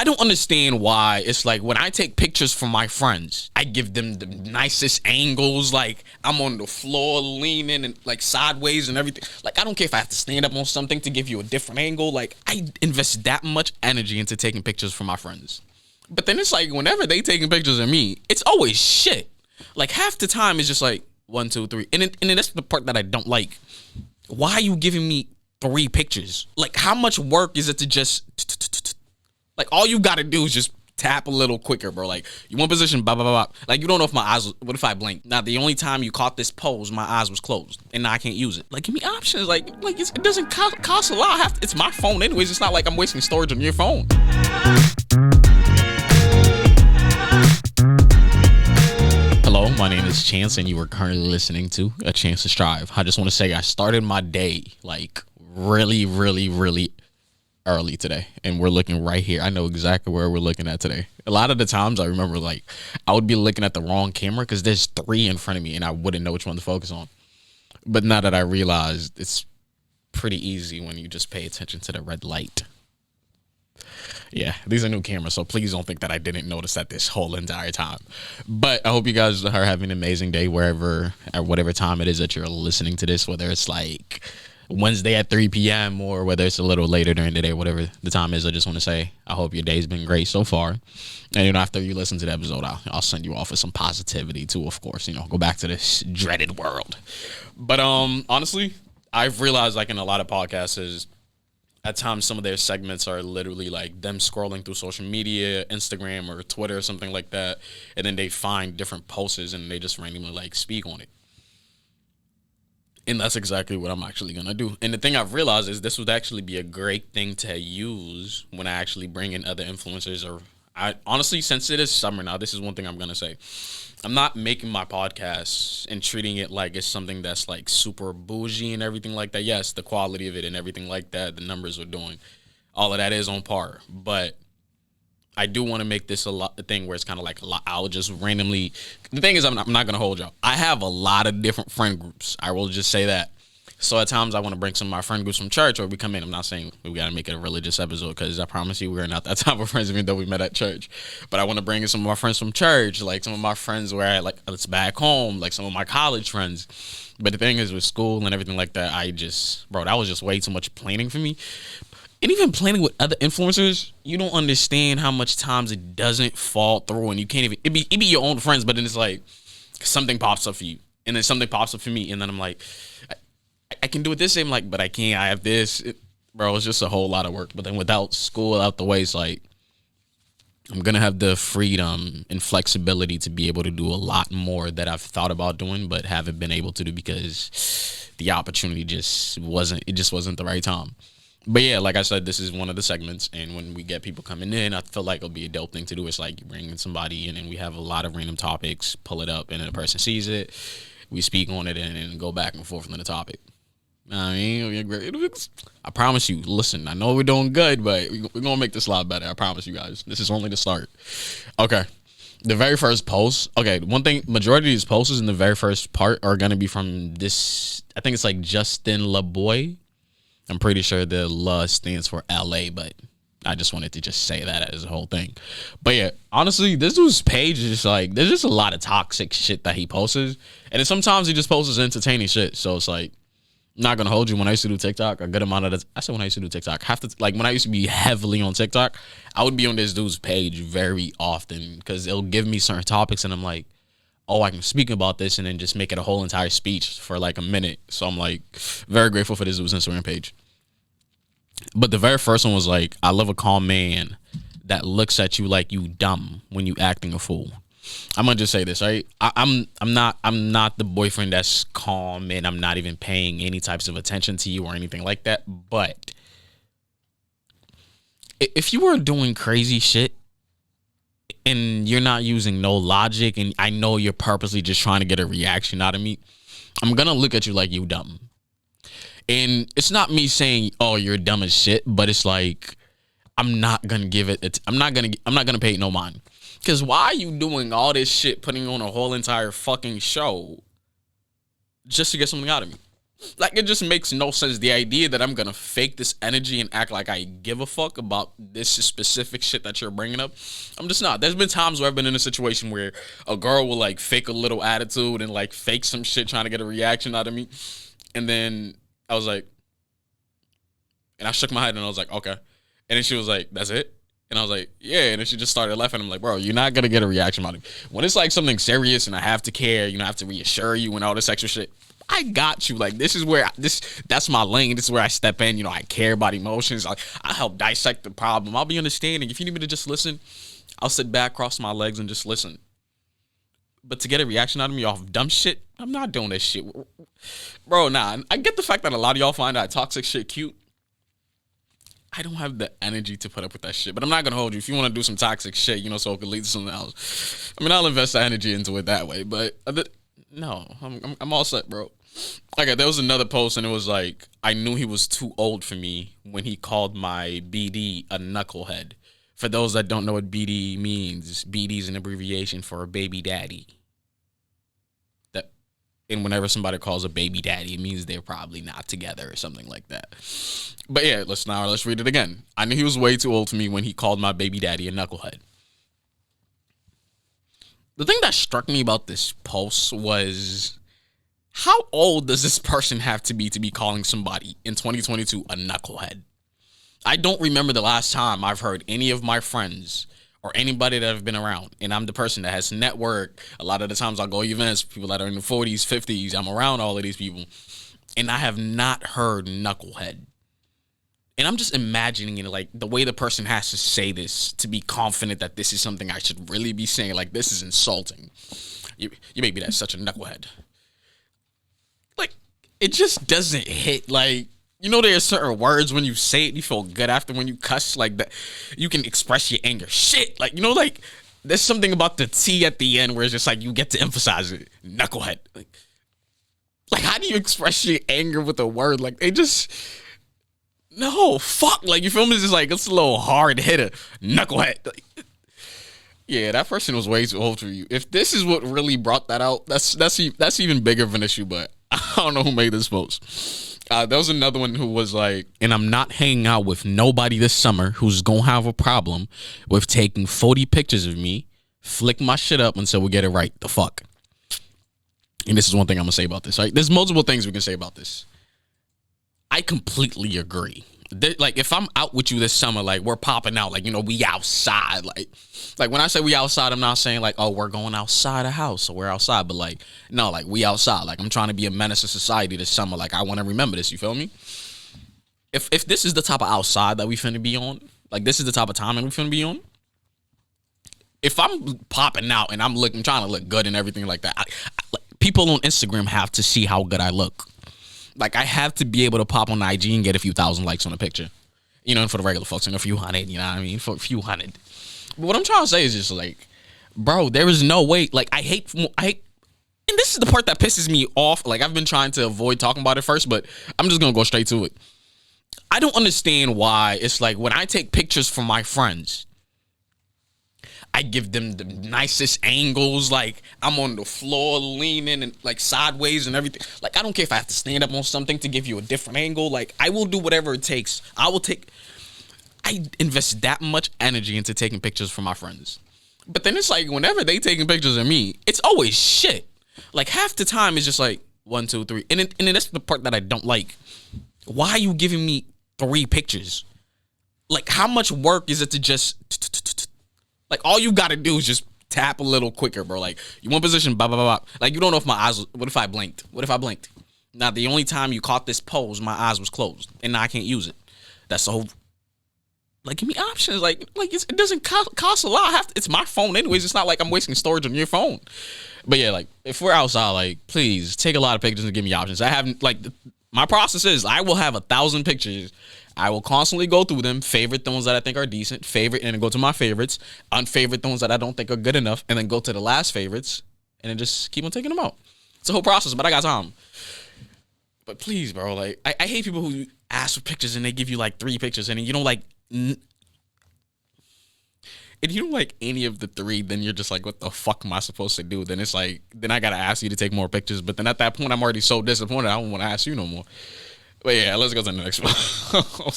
I don't understand why it's like when I take pictures from my friends, I give them the nicest angles. Like I'm on the floor leaning and like sideways and everything. Like I don't care if I have to stand up on something to give you a different angle. Like I invest that much energy into taking pictures from my friends. But then it's like whenever they taking pictures of me, it's always shit. Like half the time it's just like 1, 2, 3. And then that's the part that I don't like. Why are you giving me 3 pictures? Like how much work is it to just... Like, all you got to do is just tap a little quicker, bro. Like, you want position, blah, blah, blah, blah. Like, you don't know if my eyes, what if I blink? Now, the only time you caught this pose, my eyes was closed, and now I can't use it. Like, give me options. Like it doesn't cost a lot. It's my phone anyways. It's not like I'm wasting storage on your phone. Hello, my name is Chance, and you are currently listening to A Chance to Strive. I just want to say I started my day, like, really, really, really early today, and we're looking right here. I know exactly where we're looking at today. A lot of the times I remember like I would be looking at the wrong camera because there's 3 in front of me and I wouldn't know which one to focus on. But now that I realized it's pretty easy when you just pay attention to the red light. Yeah, these are new cameras, so please don't think that I didn't notice that this whole entire time. But I hope you guys are having an amazing day wherever at whatever time it is that you're listening to this, whether it's like Wednesday at 3 p.m. or whether it's a little later during the day, whatever the time is. I just want to say I hope your day's been great so far. And after you listen to the episode, I'll send you off with some positivity too, of course. Go back to this dreaded world. But honestly, I've realized like in a lot of podcasts is at times some of their segments are literally like them scrolling through social media, Instagram or Twitter or something like that, and then they find different posts and they just randomly like speak on it. And that's exactly what I'm actually going to do. And the thing I've realized is this would actually be a great thing to use when I actually bring in other influencers. Or I honestly, since it is summer now, this is one thing I'm going to say. I'm not making my podcast and treating it like it's something that's like super bougie and everything like that. Yes, the quality of it and everything like that, the numbers we're doing, all of that is on par. But I do want to make this a thing where it's kind of like I'll just randomly. The thing is, I'm not going to hold y'all. I have a lot of different friend groups. I will just say that. So at times I want to bring some of my friend groups from church, or we come in. I'm not saying we got to make it a religious episode because I promise you we're not that type of friends, even though we met at church. But I want to bring in some of my friends from church, like some of my friends where it's back home, like some of my college friends. But the thing is, with school and everything like that, that was just way too much planning for me. And even planning with other influencers, you don't understand how much times it doesn't fall through, and you can't even. It be your own friends, but then it's like something pops up for you, and then something pops up for me, and then I'm like, I can do it this same, like, but I can't. I have this, bro. It's just a whole lot of work. But then without school out the way, it's like I'm gonna have the freedom and flexibility to be able to do a lot more that I've thought about doing, but haven't been able to do because the opportunity just wasn't the right time. But yeah, like I said, this is one of the segments, and when we get people coming in, I feel like it'll be a dope thing to do. It's like you bring in somebody in, and we have a lot of random topics, pull it up, and then the person sees it, we speak on it, and go back and forth on the topic. I mean, I promise you, listen, I know we're doing good, but we're going to make this a lot better. I promise you guys. This is only the start. Okay. The very first post. Okay, one thing, majority of these posts in the very first part are going to be from this, I think it's like Justin LaBoy. I'm pretty sure the LA stands for LA, but I just wanted to just say that as a whole thing. But yeah, honestly, this dude's page is just like, there's just a lot of toxic shit that he posts. And then sometimes he just posts entertaining shit. So it's like, I'm not going to hold you. When I used to do TikTok, a good amount of I said when I used to do TikTok, when I used to be heavily on TikTok, I would be on this dude's page very often because it'll give me certain topics and I'm like, oh, I can speak about this and then just make it a whole entire speech for like a minute. So I'm like very grateful for this dude's Instagram page. But the very first one was like, I love a calm man that looks at you like you dumb when you acting a fool. I'm gonna just say this, right? I'm not the boyfriend that's calm and I'm not even paying any types of attention to you or anything like that. But if you are doing crazy shit and you're not using no logic and I know you're purposely just trying to get a reaction out of me, I'm gonna look at you like you dumb. And it's not me saying, oh, you're dumb as shit, but it's like, I'm not gonna pay it no mind. Because why are you doing all this shit, putting on a whole entire fucking show just to get something out of me? Like, it just makes no sense. The idea that I'm gonna fake this energy and act like I give a fuck about this specific shit that you're bringing up, I'm just not. There's been times where I've been in a situation where a girl will like fake a little attitude and like fake some shit trying to get a reaction out of me, and then I was like, and I shook my head and I was like, okay, and then she was like, that's it. And I was like, yeah. And then she just started laughing. I'm like, bro, you're not going to get a reaction out of me. When it's like something serious and I have to care, I have to reassure you and all this extra shit, I got you. Like, this is where, that's my lane. This is where I step in. I care about emotions. I help dissect the problem. I'll be understanding. If you need me to just listen, I'll sit back, cross my legs, and just listen. But to get a reaction out of me off dumb shit, I'm not doing this shit. Bro, nah. I get the fact that a lot of y'all find that toxic shit cute. I don't have the energy to put up with that shit. But I'm not going to hold you. If you want to do some toxic shit, so it could lead to something else, I mean, I'll invest the energy into it that way. But no, I'm all set, bro. Okay, there was another post, and it was like, I knew he was too old for me when he called my BD a knucklehead. For those that don't know what BD means, BD is an abbreviation for a baby daddy. And whenever somebody calls a baby daddy, it means they're probably not together or something like that. But yeah, let's read it again. I knew he was way too old for me when he called my baby daddy a knucklehead. The thing that struck me about this post was, how old does this person have to be calling somebody in 2022 a knucklehead? I don't remember the last time I've heard any of my friends or anybody that I've been around, and I'm the person that has network. A lot of the times I'll go events, people that are in the 40s, 50s, I'm around all of these people, and I have not heard knucklehead. And I'm just imagining it, like, the way the person has to say this to be confident that this is something I should really be saying, like, this is insulting. You maybe that's such a knucklehead. Like, it just doesn't hit, like, there are certain words when you say it, you feel good after when you cuss, like that. You can express your anger. Shit. Like, there's something about the T at the end where it's just like you get to emphasize it. Knucklehead. Like how do you express your anger with a word? Like, no, fuck. Like, you feel me? It's just like, it's a little hard hitter. Knucklehead. Like, yeah, that person was way too old for you. If this is what really brought that out, that's even bigger of an issue, but I don't know who made this post. There was another one who was like, and I'm not hanging out with nobody this summer who's gonna have a problem with taking 40 pictures of me, flick my shit up until we get it right. The fuck. And this is one thing I'm gonna say about this, right? There's multiple things we can say about this. I completely agree. Like, if I'm out with you this summer, like, we're popping out, like, we outside, like when I say we outside, I'm not saying like, oh, we're going outside the house, so we're outside, but like, no, like, we outside. Like, I'm trying to be a menace to society this summer. Like, I want to remember this. You feel me? If this is the type of outside that we finna be on, like, this is the type of time that we finna be on. If I'm popping out and I'm trying to look good and everything like that, people on Instagram have to see how good I look. Like, I have to be able to pop on IG and get a few thousand likes on a picture. And for the regular folks, a few hundred, you know what I mean? For a few hundred. But what I'm trying to say is just like, bro, there is no way. Like, I hate, and this is the part that pisses me off. Like, I've been trying to avoid talking about it first, but I'm just going to go straight to it. I don't understand why it's like when I take pictures from my friends, I give them the nicest angles, like I'm on the floor leaning and like sideways and everything. Like, I don't care if I have to stand up on something to give you a different angle. Like, I will do whatever it takes. I invest that much energy into taking pictures for my friends. But then it's like, whenever they taking pictures of me, it's always shit. Like, half the time it's just like 1, 2, 3. And then that's the part that I don't like. Why are you giving me 3 pictures? Like, how much work is it to just... Like, all you gotta do is just tap a little quicker, bro. Like, you want position, blah, blah, blah, blah. Like, you don't know if my eyes... What if I blinked? Now, the only time you caught this pose, my eyes was closed. And now I can't use it. That's the whole... Like, give me options. Like it doesn't cost a lot. It's my phone anyways. It's not like I'm wasting storage on your phone. But yeah, like, if we're outside, like, please take a lot of pictures and give me options. I haven't, like... My process is I will have 1,000 pictures. I will constantly go through them, favorite the ones that I think are decent, favorite, and then go to my favorites, unfavorite the ones that I don't think are good enough, and then go to the last favorites, and then just keep on taking them out. It's a whole process, but I got time. But please, bro, like, I hate people who ask for pictures and they give you like 3 pictures, and you don't like... and you don't like any of the three, then you're just like, what the fuck am I supposed to do? Then it's like, then I gotta ask you to take more pictures. But then at that point, I'm already so disappointed. I don't want to ask you no more. But yeah, let's go to the next one.